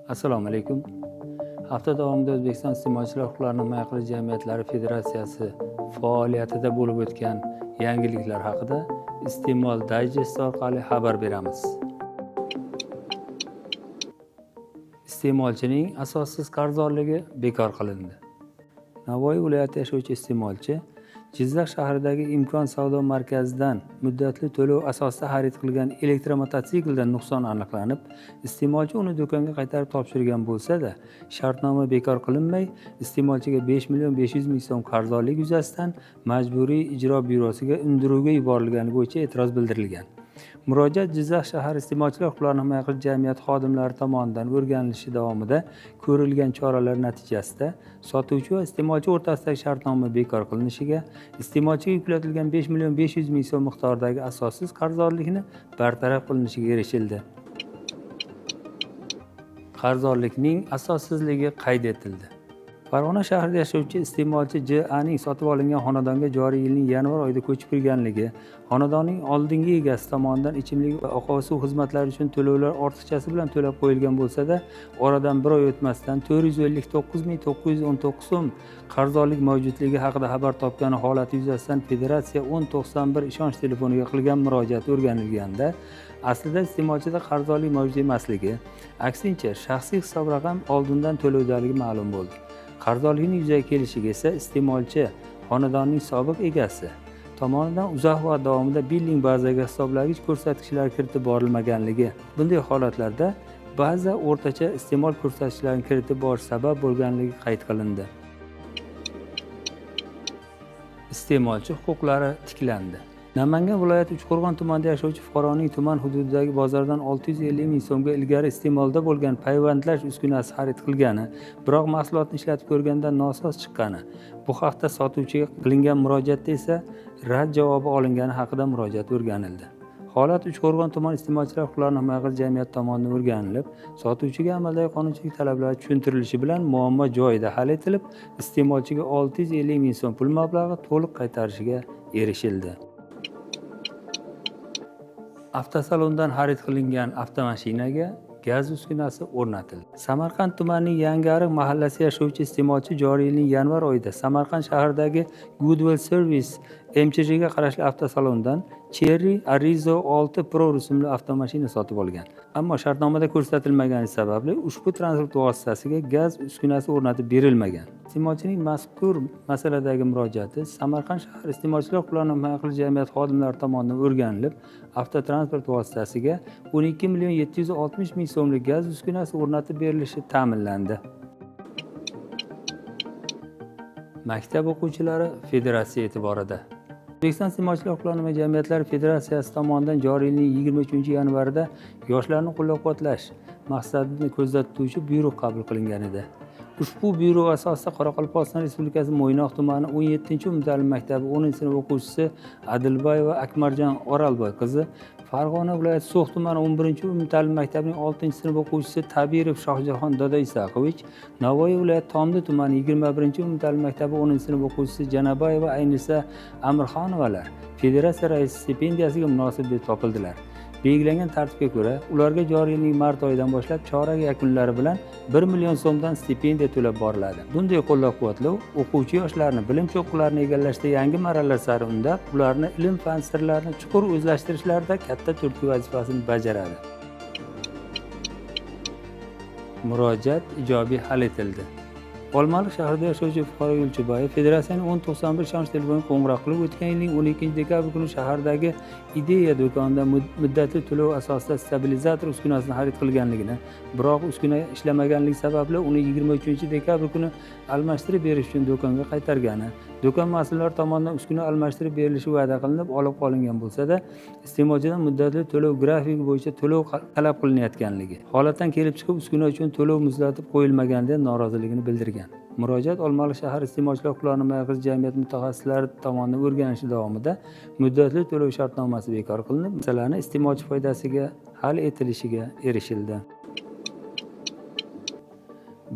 Assalomu alaykum. Hafta davomida O'zbekiston iste'molchilar huquqlarini himoya qilish jamiyatlari federatsiyasi faoliyatida bo'lib o'tgan yangiliklar haqida Iste'mol Digest orqali xabar beramiz. Iste'molchining asossiz qarzdorligi bekor qilindi. Navoiy viloyatida yashovchi iste'molchi Jizzax shahridagi Imkon savdo markazidan muddatli to'lov asosida xarid qilgan elektromototsiklda nuqson aniqlanib, iste'molchi uni do'konga qaytarib topshirgan bo'lsa-da, shartnoma bekor qilinmay, iste'molchiga 5.500.000 so'm qarzdorlik yuzasidan Majburiy ijro byurosiga undiruvga yuborilgani bo'yicha e'tiroz bildirilgan. Murojaat Jizzax shahar iste'molchilar huquqlarini himoya qilish jamiyati xodimlari tomonidan o'rganilishi davomida ko'rilgan choralar natijasida sotuvchi va iste'molchi o'rtasidagi shartnoma bekor qilinishiga, iste'molchiga yuklatilgan 5.500.000 so'm miqdoridagi asossiz qarzdorlikni bartaraf qilinishiga erishildi. Qarzdorlikning asossizligi qayd etildi. Farg'ona shahrida yashovchi iste'molchi J.A.ning sotib olingan xonadonga joriy yilning yanvar oyida ko'chib kirganligi, xonadonning oldingi egasi tomonidan ichimlik va oqova suv xizmatlari uchun to'lovlar ortiqchasi bilan to'lab qo'yilgan bo'lsa-da, oradan bir oy o'tmasdan 459.919 so'm qarzdorlik mavjudligi haqida xabar topgani holati yuzasidan Federatsiya 1091 ishonch telefoniga qilgan murojaat o'rganilganda, aslida iste'molchida qarzdorlik mavjud emasligi, aksincha shaxsiy hisob raqam oldindan to'lovdaligi ma'lum bo'ldi. Qarzdorlikning yuzaga kelishiga esa iste'molchi xonadonning sobiq egasi tomonidan uzoq vaqt davomida billing bazaga hisoblagich ko'rsatkichlari kiritib borilmaganligi, bunday holatlarda ba'zi o'rtacha iste'mol ko'rsatkichlarini kiritib borish sabab bo'lganligi qayd qilindi. Iste'molchi huquqlari tiklandi. Namangan viloyati Uchqo'rg'on tumanida yashovchi fuqaroning tuman hududidagi bozordan 650.000 so'mga ilgari iste'molda bo'lgan payvandlash uskunasi xarid qilgani, biroq mahsulotni ishlatib ko'rganda nosoz chiqqani, bu haqda sotuvchiga qilingan murojaatda esa rad javobi olingani haqida murojaat o'rganildi. Holat Uchqo'rg'on tuman iste'molchilar huquqlarini himoya qilish jamiyati tomonidan o'rganilib, sotuvchiga amaldagi qonunchilik talablari tushuntirilishi bilan muammo joyida hal etilib, iste'molchiga 650.000 so'm pul mablag'i to'liq qaytarishiga erishildi. Avtosalondan xarid qilingan avtomashinaga gaz uskunasi o'rnatildi. Samarqand tumanining Yangiariq mahallasida yashovchi iste'molchi joriy yilning yanvar oyida Samarqand shahridagi Goodwill Service MChga qarashli avtosalondan Cherry Arizo 6 Pro rusumli avtomashina sotib olgan. Ammo shartnomada ko'rsatilmagani sababli ushbu transport vositasiga gaz uskunasi o'rnatib berilmagan. Iste'molchining mazkur masaladagi murojaati Samarqand shahar iste'molchilar huquqlarini himoya qilish jamiyati xodimlari tomonidan o'rganilib, avtotransport vositasiga 12.760.000 so'mlik gaz uskunasi o'rnatib berilishi ta'minlandi. Maktab o'quvchilari federatsiya e'tiborida. O'zbekiston iste'molchilar huquqlarini himoya jamiyatlari federatsiyasi tomonidan joriy yilning 23-yanvarida yoshlarni qo'llab-quvvatlash maqsadini ko'zda tutuvchi buyruq qabul qilingan edi. Ushbu buyruq asosida Qoraqalpog'iston Respublikasi Mo'ynoq tumani 17-umumta'lim maktabi 10-sinf o'quvchisi Adilbayeva Akmarjon Oralboy qizi, Farg'ona viloyati So'x tumani 11-umumta'lim maktabining 6-sinf o'quvchisi Tabirov Shohjahon Doda Isaqovich, Navoiy viloyati Tomdi tumani 21-umumta'lim maktabi 10-sinf o'quvchisi Janabayeva Aynisa Amirxonovalar federatsiya raisi stipendiyasiga munosib deb topildilar. Belgilangan tartibga ko'ra, ularga joriy yilning mart oyidan boshlab chorak yakunlari bilan 1 million so'mdan stipendiya to'lab boriladi. Bunday qo'llab-quvvatlov o'quvchi yoshlarni bilim cho'qqilariini egallashda yangi marralar sari undab, ularni ilm-fan sirlarini chuqur o'zlashtirishlarida katta turtki vazifasini bajaradi. Murojaat ijobiy hal etildi. Olmaliq shahrida yashovchi fuqaro Yo'lchiboyev federatsiyaning 1091 ishonch telefoniga qo'ng'iroq qilib, o'tgan yilning 12-dekabr kuni shahardagi Ideya do'konida muddatli to'lov asosida stabilizator uskunasini xarid qilganligini, biroq uskuna ishlamaganligi sababli uni 23-dekabr kuni almashtirib berish uchun do'konga qaytargani, do'kon mas'ullari tomonidan uskuna almashtirib berilishi va'da qilinib, olib qolingan bo'lsa-da, iste'molchidan muddatli to'lov grafiki bo'yicha to'lov talab qilinayotganligi, holatdan kelib chiqib uskuna uchun to'lov muzlatib qo'yilmaganidan noroziligini bildirgan. Murojaat Olmaliq shahar iste'molchilar huquqlarini himoya qilish jamiyati mutaxassislari tomonidan o'rganilishi davomida muddatli to'lov shartnomasi bekor qilinib, masalani iste'molchi foydasiga hal etilishiga erishildi.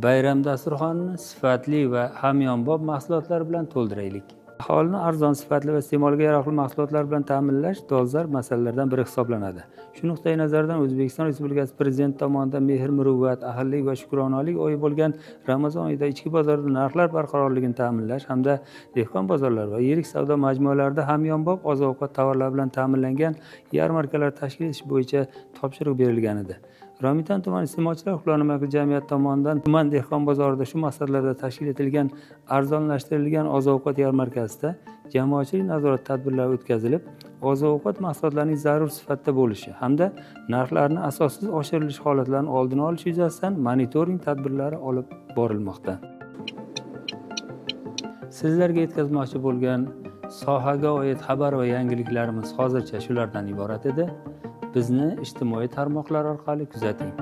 Bayram dasturxonini sifatli va hamyonbop mahsulotlar bilan to'ldiraylik. Aholini arzon sifatli va iste'molga yaroqli mahsulotlar bilan ta'minlash dolzarb masalalardan biri hisoblanadi. Shu nuqtai nazardan O'zbekiston Respublikasi Prezidenti tomonidan mehr-muruvvat, ahillik va shukronalik oyi bo'lgan Ramazon oyida ichki bozorda narxlar barqarorligini ta'minlash hamda dehqon bozorlar va yirik savdo majmualarida hamyonbop oziq-ovqat tovarlari bilan ta'minlangan yarmarkalar tashkil etish bo'yicha topshiriq berilgan edi. Romitan tuman iste'molchilar huquqlarini himoya jamiyati tomonidan tuman dehqon bozorida shu maqsadlarda tashkil etilgan arzonlashtirilgan oziq-ovqat yarmarkasida jamoatchilik nazorati tadbirlari o'tkazilib, oziq-ovqat mahsulotlarining zarur sifatda bo'lishi hamda narxlarni asossiz oshirilishi holatlarini oldini olish yuzasidan monitoring tadbirlari olib borilmoqda. Sizlarga yetkazmoqchi bo'lgan sohaga oid xabar va yangiliklarimiz hozircha shulardan iborat edi. Bizni ijtimoiy tarmoqlar orqali kuzating.